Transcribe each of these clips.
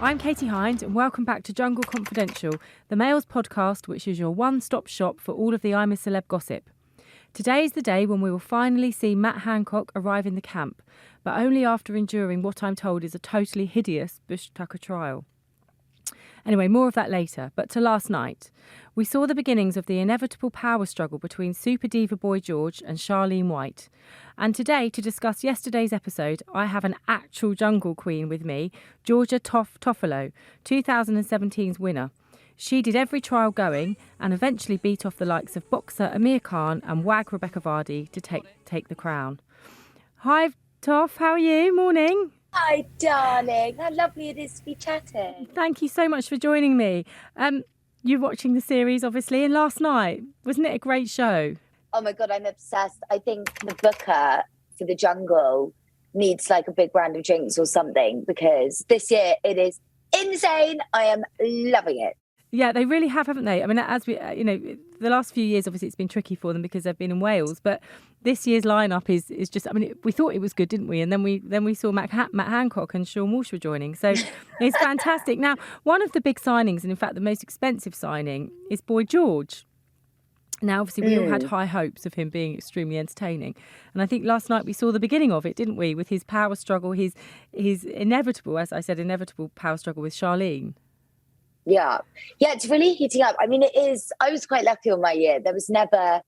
I'm Katie Hind and welcome back to Jungle Confidential, the Mail's podcast which is your one-stop shop for all of the I'm A Celeb gossip. Today is the day when we will finally see Matt Hancock arrive in the camp, but only after enduring what I'm told is a totally hideous Bush Tucker trial. Anyway, more of that later, but to last night. We saw the beginnings of the inevitable power struggle between Super Diva Boy George and Charlene White. And today, to discuss yesterday's episode, I have an actual jungle queen with me, Georgia Toffolo, 2017's winner. She did every trial going and eventually beat off the likes of boxer Amir Khan and wag Rebecca Vardy to take the crown. Hi, Toff, how are you? Morning. Hi, darling. How lovely it is to be chatting. Thank you so much for joining me. You're watching the series, obviously, and last night, wasn't it a great show? Oh, my God, I'm obsessed. I think the booker for the jungle needs like a big round of drinks or something because this year it is insane. I am loving it. Yeah, they really have, haven't they? I mean, as we, the last few years, obviously, it's been tricky for them because they've been in Wales. But this year's lineup is just, I mean, we thought it was good, didn't we? And then we saw Matt Hancock and Sean Walsh were joining. So it's fantastic. Now, one of the big signings, and in fact, the most expensive signing, is Boy George. Now, obviously, we all had high hopes of him being extremely entertaining. And I think last night we saw the beginning of it, didn't we? With his power struggle, his inevitable, as I said, inevitable power struggle with Charlene. Yeah, it's really heating up. I mean, it is. I was quite lucky on my year. There was never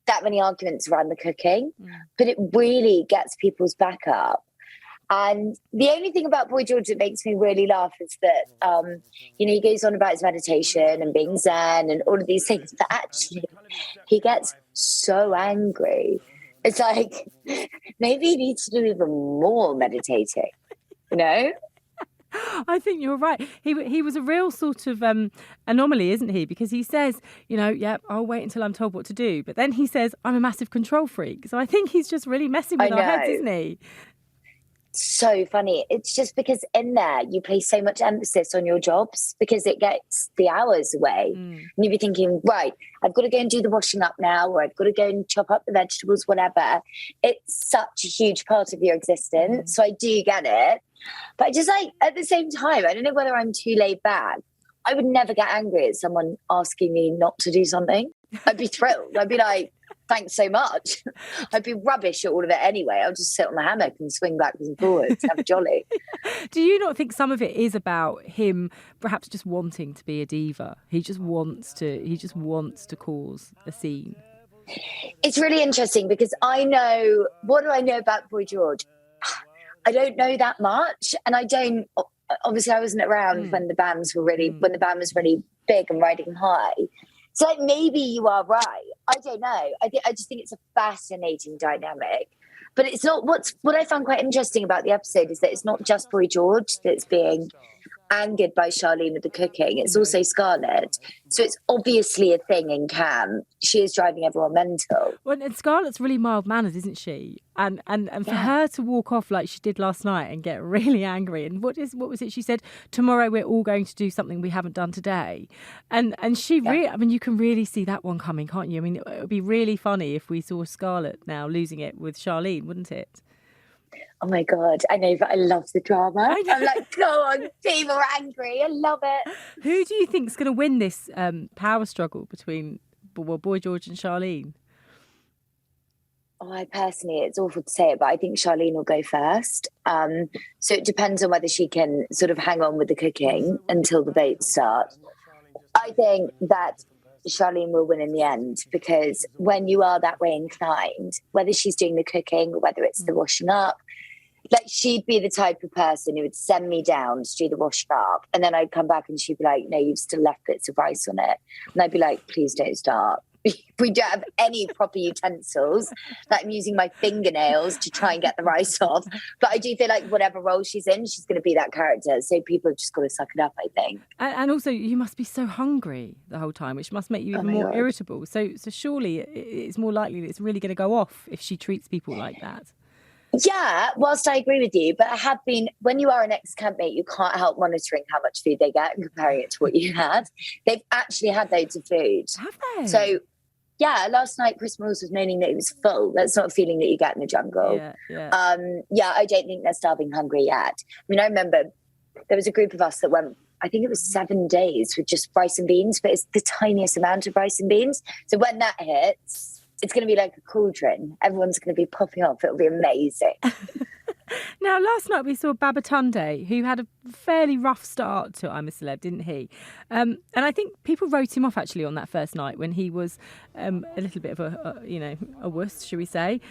that many arguments around the cooking, but it really gets people's back up. And the only thing about Boy George that makes me really laugh is that, he goes on about his meditation and being Zen and all of these things, but actually he gets so angry. It's like, maybe he needs to do even more meditating, I think you're right. He was a real sort of anomaly, isn't he? Because he says, I'll wait until I'm told what to do. But then he says, I'm a massive control freak. So I think he's just really messing with our heads, isn't he? So funny. It's just because in there you place so much emphasis on your jobs because it gets the hours away. And you'll be thinking, right, I've got to go and do the washing up now, or I've got to go and chop up the vegetables, whatever. It's such a huge part of your existence. So I do get it. But I just at the same time, I don't know whether I'm too laid back. I would never get angry at someone asking me not to do something. I'd be thrilled. I'd be like, thanks so much. I'd be rubbish at all of it anyway. I'll just sit on the hammock and swing backwards and forwards, have a jolly. Do you not think some of it is about him perhaps just wanting to be a diva? He just wants to cause a scene. It's really interesting because what do I know about Boy George? I don't know that much, and obviously I wasn't around when the band was really big and riding high. So maybe you are right. I don't know. I just think it's a fascinating dynamic. But it's not what I found quite interesting about the episode is that it's not just Boy George that's being angered by Charlene with the cooking. It's also Scarlett. So it's obviously a thing in camp. She is driving everyone mental. Well, and Scarlett's really mild-mannered, isn't she? And for her to walk off like she did last night and get really angry. And what was it she said? Tomorrow we're all going to do something we haven't done today. And she really, I mean, you can really see that one coming, can't you? I mean, it would be really funny if we saw Scarlett now losing it with Charlene, wouldn't it? Oh my God, I know, but I love the drama. I'm like, go on, people are angry. I love it. Who do you think's going to win this power struggle between Boy George and Charlene? Oh, it's awful to say it, but I think Charlene will go first. So it depends on whether she can sort of hang on with the cooking until the votes start. I think that Charlene will win in the end because when you are that way inclined, whether she's doing the cooking or whether it's the washing up, like she'd be the type of person who would send me down to do the washing up and then I'd come back and she'd be like, no, you've still left bits of rice on it. And I'd be like, please don't start. We don't have any proper utensils. Like I'm using my fingernails to try and get the rice off. But I do feel like whatever role she's in, she's going to be that character. So people have just got to suck it up, I think. And also, you must be so hungry the whole time, which must make you even more irritable. So surely it's more likely that it's really going to go off if she treats people like that. Yeah, whilst I agree with you, but I have been, when you are an ex-campmate, you can't help monitoring how much food they get and comparing it to what you had. They've actually had loads of food. Have they? So, yeah, last night Chris Mills was moaning that it was full. That's not a feeling that you get in the jungle. Yeah. I don't think they're starving hungry yet. I mean, I remember there was a group of us that went, I think it was 7 days with just rice and beans, but it's the tiniest amount of rice and beans. So when that hits, it's going to be like a cauldron. Everyone's going to be popping off. It'll be amazing. Now, last night we saw Babatunde, who had a fairly rough start to I'm A Celeb, didn't he? And I think people wrote him off actually on that first night when he was a little bit of a wuss, shall we say.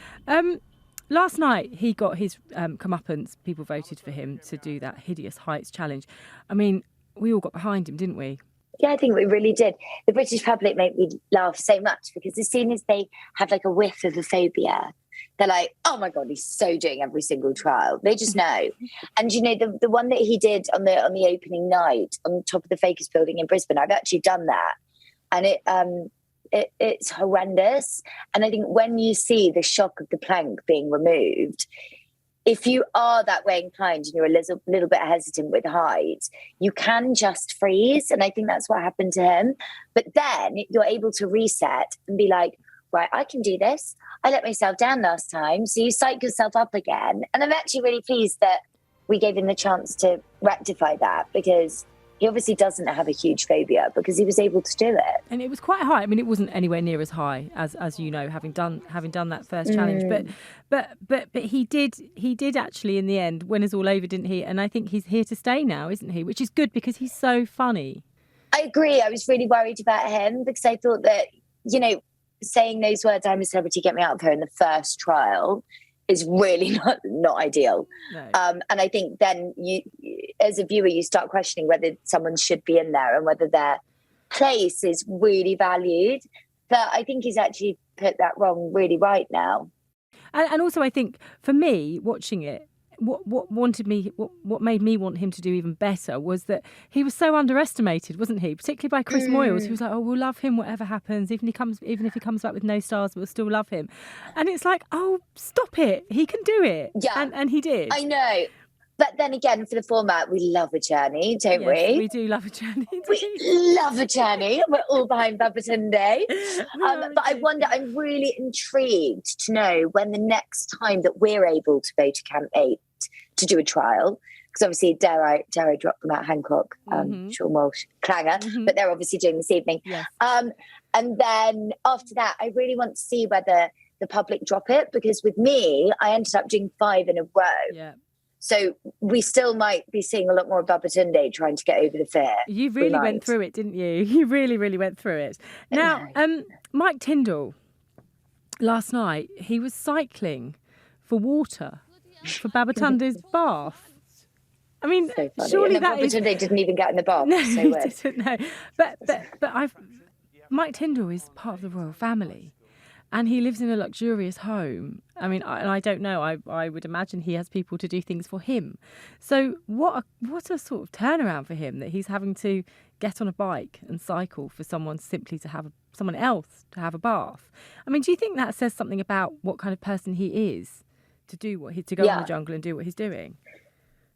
Last night he got his comeuppance. People voted for him to do that hideous heights challenge. I mean, we all got behind him, didn't we? Yeah, I think we really did. The British public made me laugh so much because as soon as they have like a whiff of a phobia, they're like, oh my God, he's so doing every single trial. They just know. And, you know, the one that he did on the opening night on top of the Fakers building in Brisbane, I've actually done that. And it's horrendous. And I think when you see the shock of the plank being removed, if you are that way inclined and you're a little bit hesitant with height, you can just freeze. And I think that's what happened to him. But then you're able to reset and be like, right, I can do this. I let myself down last time. So you psych yourself up again. And I'm actually really pleased that we gave him the chance to rectify that, because he obviously doesn't have a huge phobia because he was able to do it. And it was quite high. I mean, it wasn't anywhere near as high as you know, having done that first challenge. But he did actually in the end win us all over, didn't he? And I think he's here to stay now, isn't he? Which is good because he's so funny. I agree. I was really worried about him because I thought that, you know, saying those words, I'm a celebrity, get me out of here in the first trial, is really not ideal. No. And I think then you, as a viewer, you start questioning whether someone should be in there and whether their place is really valued. But I think he's actually put that wrong really right now. And also, I think for me, watching it, what made me want him to do even better was that he was so underestimated, wasn't he? Particularly by Chris Moyles, who was like, "Oh, we'll love him whatever happens. Even if he comes back with no stars, we'll still love him." And it's like, oh, stop it! He can do it. Yeah, and he did. I know. But then again, for the format, we love a journey, don't we? We do love a journey. We love a journey. We're all behind Babatunde. But I wonder, I'm really intrigued to know when the next time that we're able to go to Camp 8 to do a trial, because obviously, dare I drop the Matt Hancock, Sean Walsh clanger, but they're obviously doing this evening. Yes. And then after that, I really want to see whether the public drop it, because with me, I ended up doing 5 in a row. Yeah. So we still might be seeing a lot more of Babatunde trying to get over the fear. You really went through it, didn't you? You really, really went through it. Now, Mike Tindall, last night, he was cycling for water for Babatunde's bath. I mean, so surely that Babatunde didn't even get in the bath. No, so he weird. didn't. No, but Mike Tindall is part of the royal family. And he lives in a luxurious home. I mean, I don't know. I would imagine he has people to do things for him. So what a sort of turnaround for him that he's having to get on a bike and cycle for someone simply to have someone else to have a bath. I mean, do you think that says something about what kind of person he is to do to go in the jungle and do what he's doing?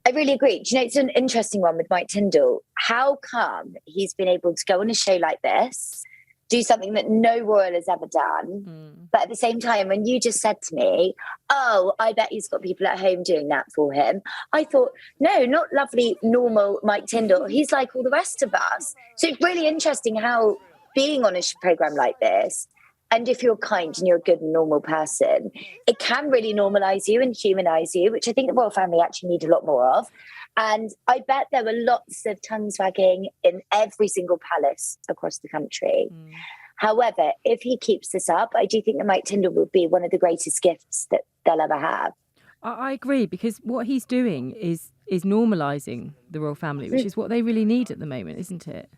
I really agree. Do you know, it's an interesting one with Mike Tindall. How come he's been able to go on a show like this, do something that no royal has ever done, but at the same time, when you just said to me, oh, I bet he's got people at home doing that for him, I thought, no, not lovely, normal Mike Tindall. He's like all the rest of us. So it's really interesting how being on a programme like this, and if you're kind and you're a good and normal person, it can really normalise you and humanise you, which I think the royal family actually need a lot more of. And I bet there were lots of tongue swagging in every single palace across the country. However, if he keeps this up, I do think that Mike Tindall will be one of the greatest gifts that they'll ever have. I agree, because what he's doing is normalising the royal family, which is what they really need at the moment, isn't it?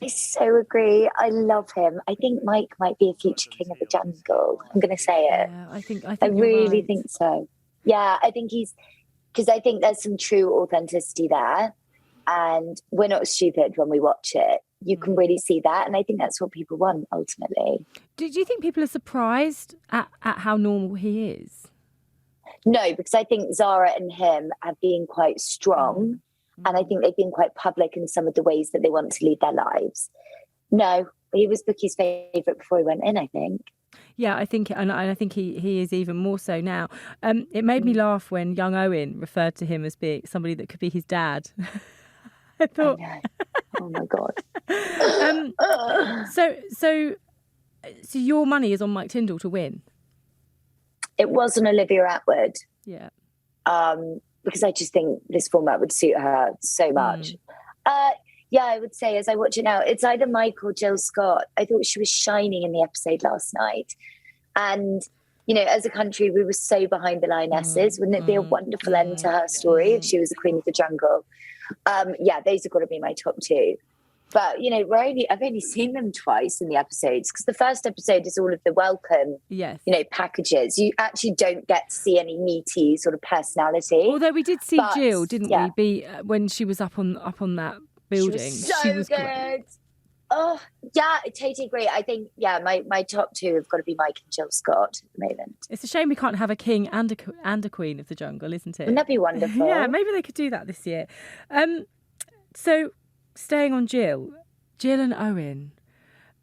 I so agree. I love him. I think Mike might be a future king of the jungle. I'm going to say it. Yeah, I think I really right. think so. Yeah, I think because I think there's some true authenticity there, and we're not stupid when we watch it. You can really see that, and I think that's what people want ultimately. Do you think people are surprised at how normal he is? No, because I think Zara and him have been quite strong, and I think they've been quite public in some of the ways that they want to lead their lives. No, he was Bookie's favourite before he went in, I think. Yeah, I think, and I think he is even more so now. It made me laugh when young Owen referred to him as being somebody that could be his dad. I thought, I know. Oh my God. So your money is on Mike Tindall to win. It was on Olivia Atwood. Yeah. Because I just think this format would suit her so much. Yeah, I would say as I watch it now, it's either Mike or Jill Scott. I thought she was shining in the episode last night. And, you know, as a country, we were so behind the lionesses. Wouldn't it be a wonderful end to her story if she was the queen of the jungle? Yeah, those have got to be my top two. But, you know, I've only seen them twice in the episodes, because the first episode is all of the welcome, packages. You actually don't get to see any meaty sort of personality. Although we did see Jill, didn't we? When she was up on that building. She was good. Great. Oh, yeah, I totally agree. I think, my top two have got to be Mike and Jill Scott at the moment. It's a shame we can't have a king and a queen of the jungle, isn't it? Wouldn't that be wonderful? Yeah, maybe they could do that this year. So, staying on Jill and Owen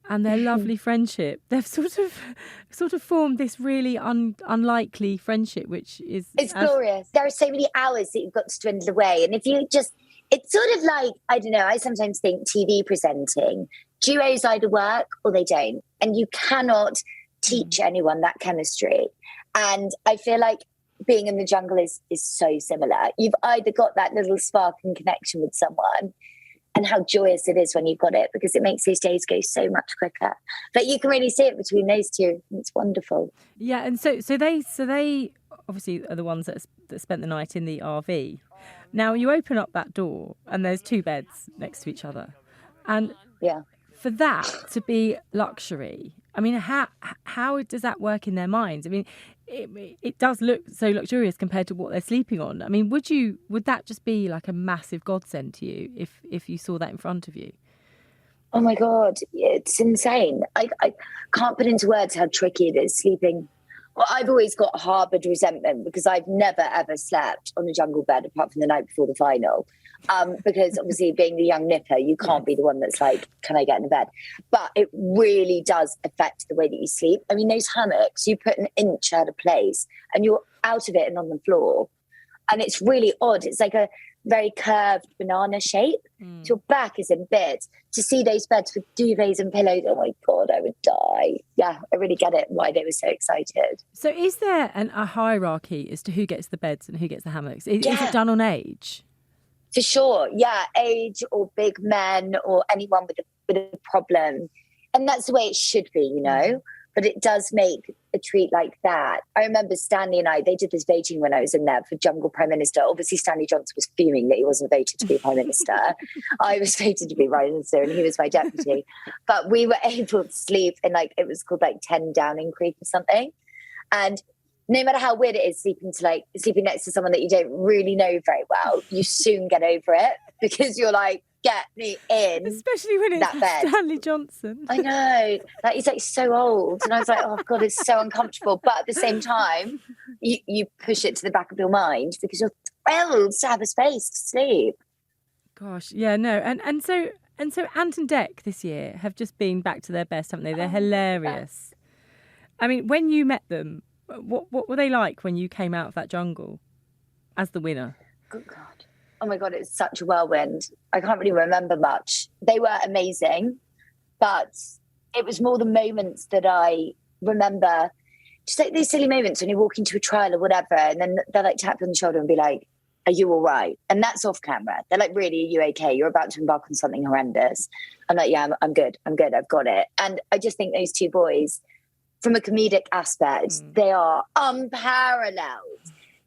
and their lovely friendship, they've sort of formed this really unlikely friendship, which is... It's glorious. There are so many hours that you've got to dwindle away. And if you just... It's sort of like, I don't know, I sometimes think TV presenting, duos either work or they don't. And you cannot teach anyone that chemistry. And I feel like being in the jungle is so similar. You've either got that little spark and connection with someone, and how joyous it is when you've got it, because it makes those days go so much quicker. But you can really see it between those two. It's wonderful. Yeah, and so they obviously are the ones that spent the night in the RV. Now you open up that door and there's two beds next to each other, and for that to be luxury, I mean, how does that work in their minds? I mean, it does look so luxurious compared to what they're sleeping on. I mean, would that just be like a massive godsend to you if you saw that in front of you? Oh my God, it's insane. I can't put into words how tricky it is sleeping. Well, I've always got harboured resentment because I've never, ever slept on a jungle bed apart from the night before the final. Because obviously being the young nipper, you can't be the one that's like, can I get in the bed? But it really does affect the way that you sleep. I mean, those hammocks, you put an inch out of place and you're out of it and on the floor. And it's really odd. It's like a very curved banana shape. So your back is in bits. To see those beds with duvets and pillows, oh my God, I would die. Yeah, I really get it, why they were so excited. So is there a hierarchy as to who gets the beds and who gets the hammocks? Is it done on age? For sure, yeah, age or big men or anyone with a problem. And that's the way it should be, you know. But it does make a treat like that. I remember Stanley and they did this voting when I was in there for Jungle Prime Minister. Obviously, Stanley Johnson was fuming that he wasn't voted to be Prime Minister. I was voted to be Prime Minister and he was my deputy. But we were able to sleep in it was called 10 Downing Creek or something. And no matter how weird it is sleeping next to someone that you don't really know very well, you soon get over it because you're like, get me in. Especially when it's Stanley Johnson. I know. He's so old. And I was like, oh God, it's so uncomfortable. But at the same time, you push it to the back of your mind because you're thrilled to have a space to sleep. Gosh, yeah, no. And so Ant and Dec this year have just been back to their best, haven't they? They're hilarious. I mean, when you met them, what were they like when you came out of that jungle as the winner? Good God. Oh my God, it's such a whirlwind. I can't really remember much. They were amazing, but it was more the moments that I remember. Just these silly moments when you walk into a trial or whatever, and then they'll tap you on the shoulder and be like, are you all right? And that's off camera. They're like, really, are you okay? You're about to embark on something horrendous. I'm like, yeah, I'm good. I've got it. And I just think those two boys, from a comedic aspect, they are unparalleled.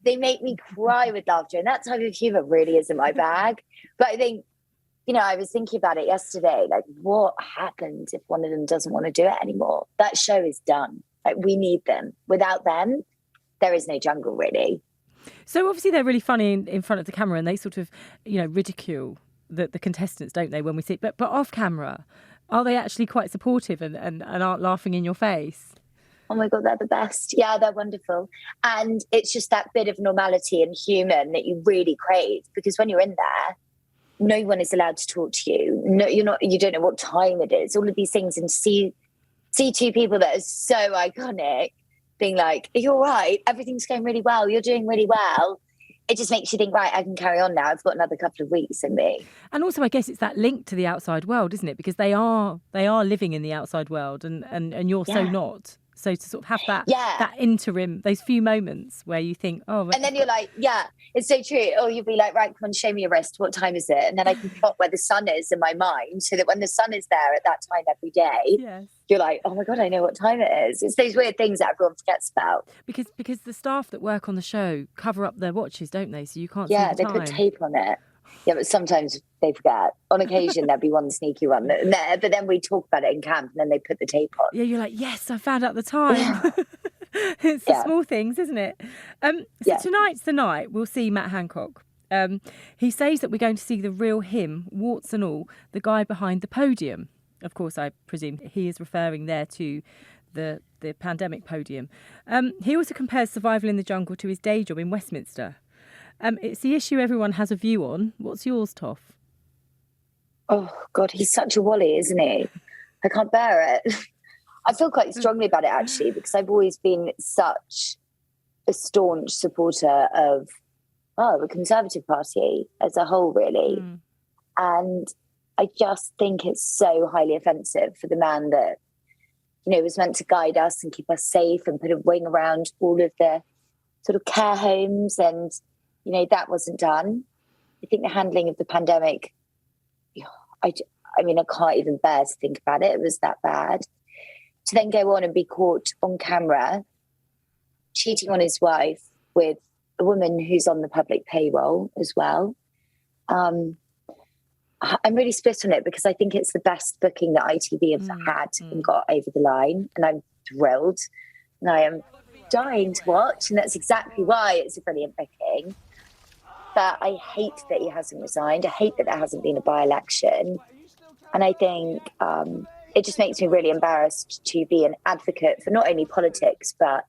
They make me cry with laughter. And that type of humour really isn't my bag. But I think, I was thinking about it yesterday. What happens if one of them doesn't want to do it anymore? That show is done. We need them. Without them, there is no jungle, really. So obviously they're really funny in front of the camera and they sort of, ridicule the contestants, don't they, when we see it? But off camera, are they actually quite supportive and aren't laughing in your face? Oh my God, they're the best. Yeah, they're wonderful. And it's just that bit of normality and human that you really crave, because when you're in there, no one is allowed to talk to you. No, you don't know what time it is, all of these things. And to see see two people that are so iconic being like, are you all right? Everything's going really well. You're doing really well. It just makes you think, right, I can carry on now. I've got another couple of weeks in me. And also, I guess it's that link to the outside world, isn't it? Because they are living in the outside world, and you're so not. So to sort of have that interim, those few moments where you think, oh, and then you're like, yeah, it's so true. Or you'll be like, right, come on, show me your wrist. What time is it? And then I can plot where the sun is in my mind, so that when the sun is there at that time every day, you're like, oh my God, I know what time it is. It's those weird things that everyone forgets about. Because the staff that work on the show cover up their watches, don't they? So you can't see the time. Yeah, they put tape on it. Yeah, but sometimes they forget. On occasion, there'd be one sneaky one there, but then we talk about it in camp, and then they put the tape on. Yeah, you're like, yes, I found out the time. Yeah. It's the small things, isn't it? So tonight's the night we'll see Matt Hancock. He says that we're going to see the real him, warts and all, the guy behind the podium. Of course, I presume he is referring there to the pandemic podium. He also compares survival in the jungle to his day job in Westminster. It's the issue everyone has a view on. What's yours, Toff? Oh, God, he's such a wally, isn't he? I can't bear it. I feel quite strongly about it, actually, because I've always been such a staunch supporter of the Conservative Party as a whole, really. And I just think it's so highly offensive for the man that, was meant to guide us and keep us safe and put a wing around all of the sort of care homes, and that wasn't done. I think the handling of the pandemic, I can't even bear to think about it. It was that bad. To then go on and be caught on camera cheating on his wife with a woman who's on the public payroll as well. I'm really split on it, because I think it's the best booking that ITV have had and got over the line. And I'm thrilled. And I am dying to watch. And that's exactly why it's a brilliant booking. But I hate that he hasn't resigned. I hate that there hasn't been a by-election. And I think it just makes me really embarrassed to be an advocate for not only politics, but,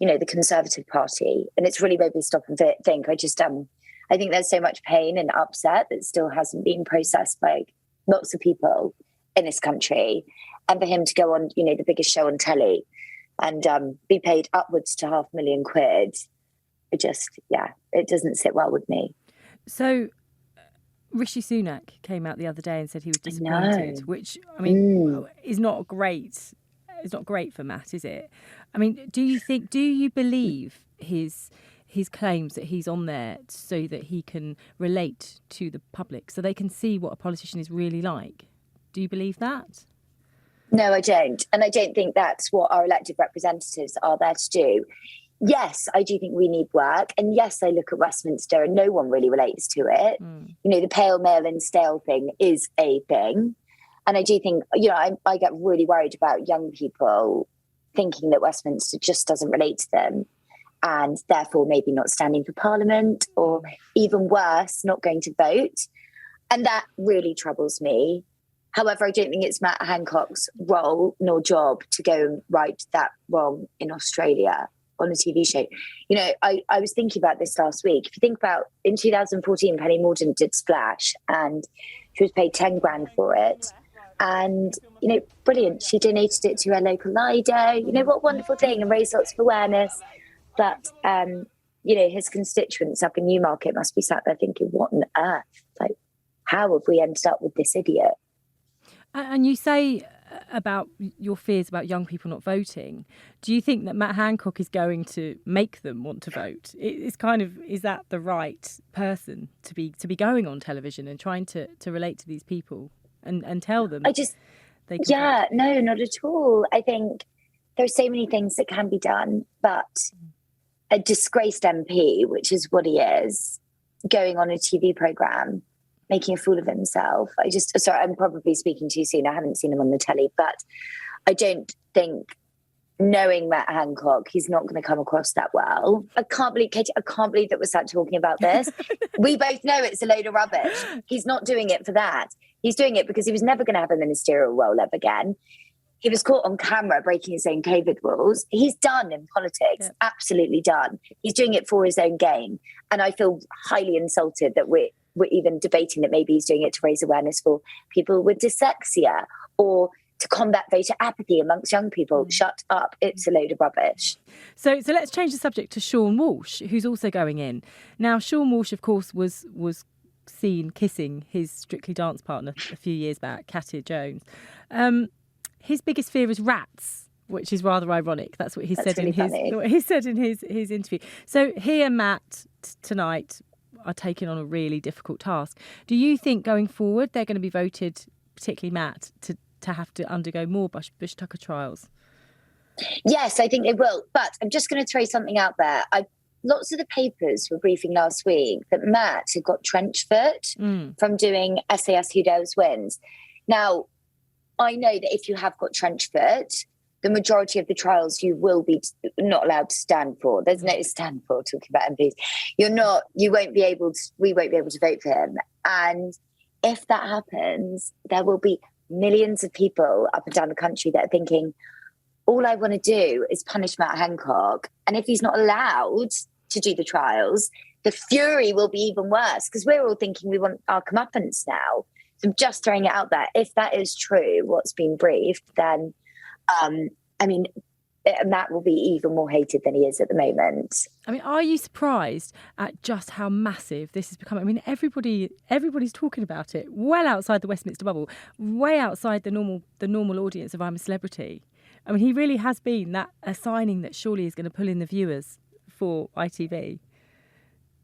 the Conservative Party. And it's really made me stop and think. I think there's so much pain and upset that still hasn't been processed by lots of people in this country. And for him to go on, the biggest show on telly and be paid upwards to £500,000, it doesn't sit well with me. So Rishi Sunak came out the other day and said he was disappointed, which, is not great. It's not great for Matt, is it? Do you believe his claims that he's on there so that he can relate to the public, so they can see what a politician is really like? Do you believe that? No, I don't. And I don't think that's what our elected representatives are there to do. Yes, I do think we need work. And yes, I look at Westminster and no one really relates to it. The pale, male and stale thing is a thing. And I do think, I get really worried about young people thinking that Westminster just doesn't relate to them, and therefore maybe not standing for Parliament, or even worse, not going to vote. And that really troubles me. However, I don't think it's Matt Hancock's role nor job to go and right that wrong in Australia on a TV show. I was thinking about this last week. If you think about, in 2014, Penny Mordaunt did Splash, and she was paid 10 grand for it. And, brilliant. She donated it to her local Lido. What a wonderful thing, and raised lots of awareness. But, his constituents up in Newmarket must be sat there thinking, what on earth? Like, how have we ended up with this idiot? And you say about your fears about young people not voting. Do you think that Matt Hancock is going to make them want to vote? Is that the right person to be going on television and trying to relate to these people and tell them? No, not at all. I think there's so many things that can be done, but a disgraced MP, which is what he is, going on a TV programme, making a fool of himself. I'm probably speaking too soon. I haven't seen him on the telly, but I don't think, knowing Matt Hancock, he's not going to come across that well. I can't believe, Katie, that we're sat talking about this. We both know it's a load of rubbish. He's not doing it for that. He's doing it because he was never going to have a ministerial role ever again. He was caught on camera breaking his own COVID rules. He's done in politics, absolutely done. He's doing it for his own gain. And I feel highly insulted that we're even debating that maybe he's doing it to raise awareness for people with dyslexia, or to combat voter apathy amongst young people. Shut up. It's a load of rubbish. So let's change the subject to Sean Walsh, who's also going in. Now, Sean Walsh, of course, was seen kissing his Strictly Dance partner a few years back, Katia Jones. His biggest fear is rats, which is rather ironic. That's what he said in his interview. So he and Matt tonight are taking on a really difficult task. Do you think going forward they're going to be voted, particularly Matt, to have to undergo more Bush Tucker trials? Yes, I think they will. But I'm just going to throw something out there. Lots of the papers were briefing last week that Matt had got trench foot from doing SAS Who Dares Wins. Now, I know that if you have got trench foot, the majority of the trials you will be not allowed to stand for. There's no stand for talking about MPs. We won't be able to vote for him. And if that happens, there will be millions of people up and down the country that are thinking, all I want to do is punish Matt Hancock. And if he's not allowed to do the trials, the fury will be even worse, because we're all thinking we want our comeuppance now. So I'm just throwing it out there. If that is true, what's been briefed, then, Matt will be even more hated than he is at the moment. I mean, are you surprised at just how massive this has become? I mean, everybody's talking about it well outside the Westminster bubble, way outside the normal audience of I'm a Celebrity. I mean, he really has been a signing that surely is going to pull in the viewers for ITV.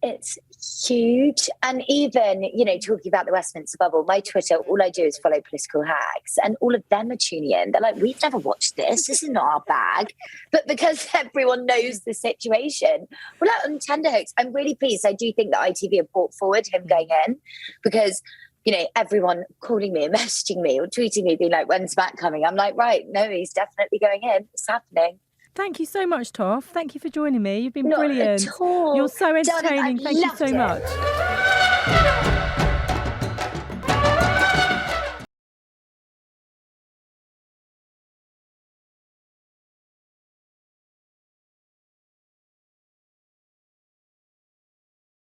It's huge. And even, talking about the Westminster bubble, my Twitter, all I do is follow political hacks, and all of them are tuning in. They're like, we've never watched this. This is not our bag. But because everyone knows the situation, well, out on tenterhooks, I'm really pleased. I do think that ITV have brought forward him going in, because everyone calling me and messaging me or tweeting me being like, when's Matt coming? I'm like, right, no, he's definitely going in. It's happening. Thank you so much, Toff. Thank you for joining me. You've been Not brilliant. at all. You're so entertaining. Thank you so much.